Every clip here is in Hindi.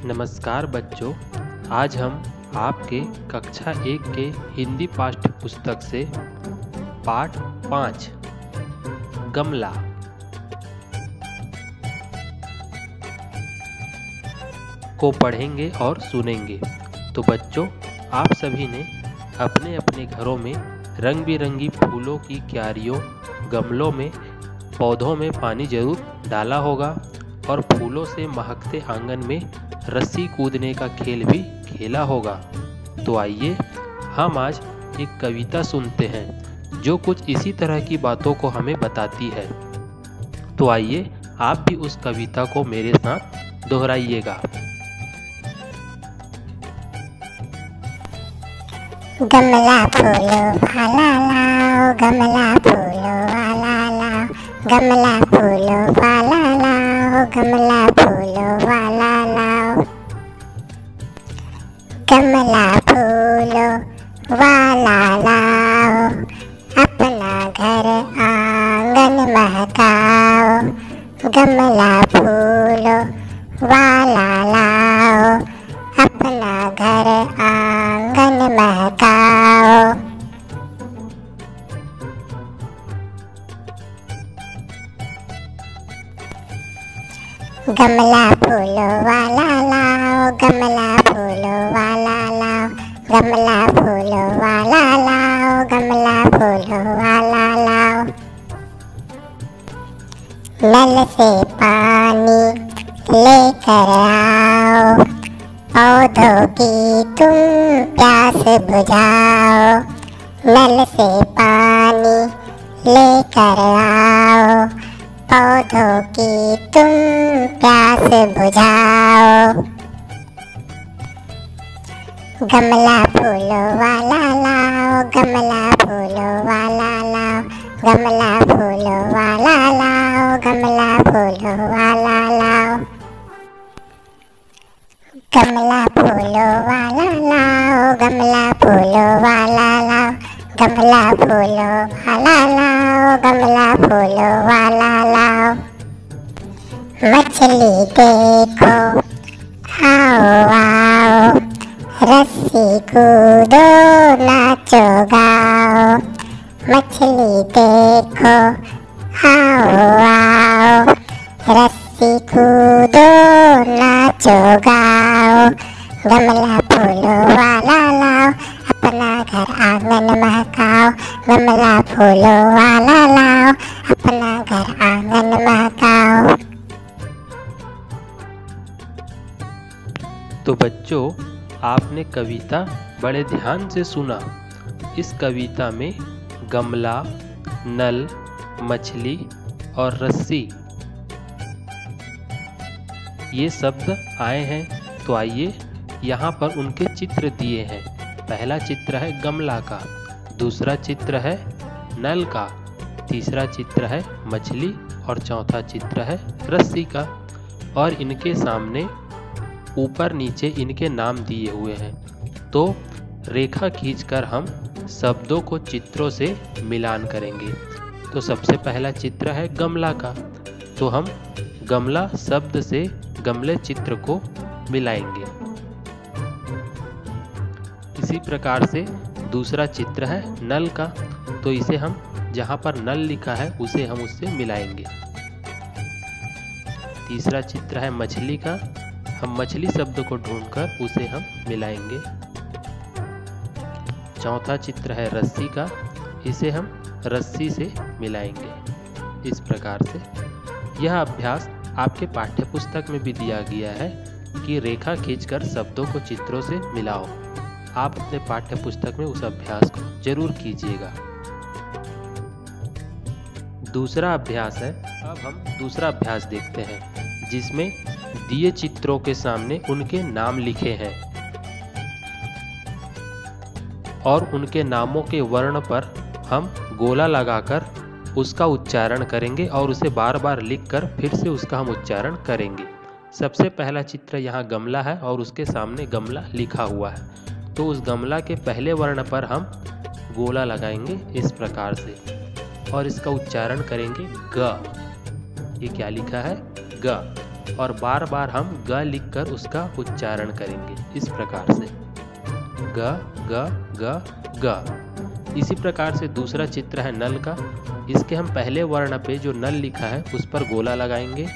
नमस्कार बच्चों, आज हम आपके कक्षा 1 के हिंदी पाठ्य पुस्तक से पाठ 5 गमला को पढ़ेंगे और सुनेंगे। तो बच्चों, आप सभी ने अपने अपने घरों में रंग बिरंगी फूलों की क्यारियों, गमलों में, पौधों में पानी जरूर डाला होगा और फूलों से महकते आंगन में रस्सी कूदने का खेल भी खेला होगा। तो आइए हम आज एक कविता सुनते हैं जो कुछ इसी तरह की बातों को हमें बताती है। तो आइए आप भी उस कविता को मेरे साथ दोहराइएगा। गमला फूलों वाला लाओ, गमला फूलों वाला लाओ, गमला फूलों वाला लाओ, गमला फूलों वाला लाओ, गमला फूलों वाला लाओ, अपना घर आंगन महकाओ, गमला फूलों वाला लाओ, अपना घर आंगन महकाओ। गमला फूलों वाला लाओ, गमला फूलों वाला लाओ, गमला फूलों वाला लाओ, गमला फूलों वाला लाओ, नल से पानी लेकर आओ, पौधों की तुम प्यास बुझाओ, नल से पानी लेकर आओ, पौधों की तुम प्यास बुझाओ। गमला फूलों वाला लाओ, गमला फूलों वाला लाओ, गमला फूलों वाला लाओ, गमला फूलों वाला लाओ, गमला फूलों वाला लाओ, गमला फूलों वाला लाओ, गमला फूलों वाला लाओ, गमला फूलों वाला लाओ, मछली देखो आओ आओ, रस्सी कूदो नाचो गाओ, मछली देखो आओ आओ, रस्सी कूदो नाचो गाओ, गमला फूलों वाला लाओ, अपना घर आंगन महकाओ, गमला फूलों वाला लाओ, अपना घर आंगन महकाओ। तो बच्चों, आपने कविता बड़े ध्यान से सुना। इस कविता में गमला, नल, मछली और रस्सी ये शब्द आए हैं। तो आइए यहाँ पर उनके चित्र दिए हैं। पहला चित्र है गमला का, दूसरा चित्र है नल का, तीसरा चित्र है मछली और चौथा चित्र है रस्सी का। और इनके सामने ऊपर नीचे इनके नाम दिए हुए हैं। तो रेखा खींचकर हम शब्दों को चित्रों से मिलान करेंगे। तो सबसे पहला चित्र है गमला का, तो हम गमला शब्द से गमले चित्र को मिलाएंगे। इसी प्रकार से दूसरा चित्र है नल का, तो इसे हम जहाँ पर नल लिखा है उसे हम उससे मिलाएंगे। तीसरा चित्र है मछली का, हम मछली शब्द को ढूंढकर उसे हम मिलाएंगे। चौथा चित्र है रस्सी का, इसे हम रस्सी से मिलाएंगे। इस प्रकार से यह अभ्यास आपके पाठ्य पुस्तक में भी दिया गया है कि रेखा खींचकर शब्दों को चित्रों से मिलाओ। आप अपने पाठ्य पुस्तक में उस अभ्यास को जरूर कीजिएगा। दूसरा अभ्यास है, अब हम दूसरा अभ्यास देखते हैं जिसमें दिए चित्रों के सामने उनके नाम लिखे हैं और उनके नामों के वर्ण पर हम गोला लगाकर उसका उच्चारण करेंगे और उसे बार बार लिखकर फिर से उसका हम उच्चारण करेंगे। सबसे पहला चित्र यहाँ गमला है और उसके सामने गमला लिखा हुआ है। तो उस गमला के पहले वर्ण पर हम गोला लगाएंगे इस प्रकार से और इसका उच्चारण करेंगे ग। ये क्या लिखा है? ग। और बार बार हम ग लिखकर उसका उच्चारण करेंगे इस प्रकार से, ग ग ग ग। इसी प्रकार से दूसरा चित्र है नल का। इसके हम पहले वर्ण पे जो नल लिखा है उस पर गोला लगाएंगे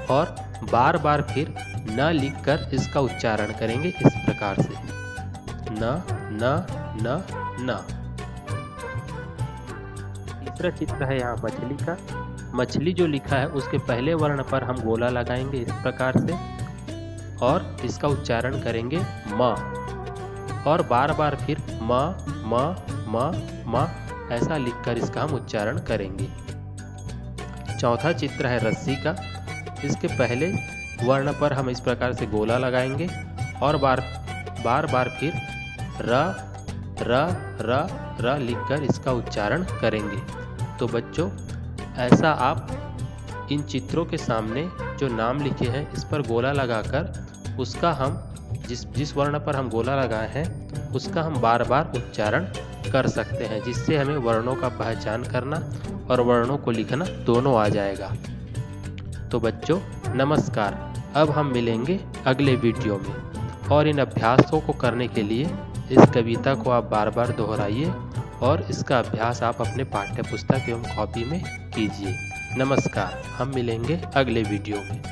और बार बार फिर न लिखकर इसका उच्चारण करेंगे इस प्रकार से, न न न न। तीसरा चित्र है यहाँ मछली का। मछली जो लिखा है उसके पहले वर्ण पर हम गोला लगाएंगे इस प्रकार से और इसका उच्चारण करेंगे म, और बार बार फिर म म म म ऐसा लिखकर इसका हम उच्चारण करेंगे। चौथा चित्र है रस्सी का। इसके पहले वर्ण पर हम इस प्रकार से गोला लगाएंगे और बार बार फिर र र र र लिखकर इसका उच्चारण करेंगे। तो बच्चों, ऐसा आप इन चित्रों के सामने जो नाम लिखे हैं इस पर गोला लगाकर उसका हम जिस वर्ण पर हम गोला लगाए हैं उसका हम बार बार उच्चारण कर सकते हैं, जिससे हमें वर्णों का पहचान करना और वर्णों को लिखना दोनों आ जाएगा। तो बच्चों नमस्कार। अब हम मिलेंगे अगले वीडियो में, और इन अभ्यासों को करने के लिए इस कविता को आप बार बार दोहराइए और इसका अभ्यास आप अपने पाठ्य पुस्तक एवं कॉपी में कीजिए। नमस्कार। हम मिलेंगे अगले वीडियो में।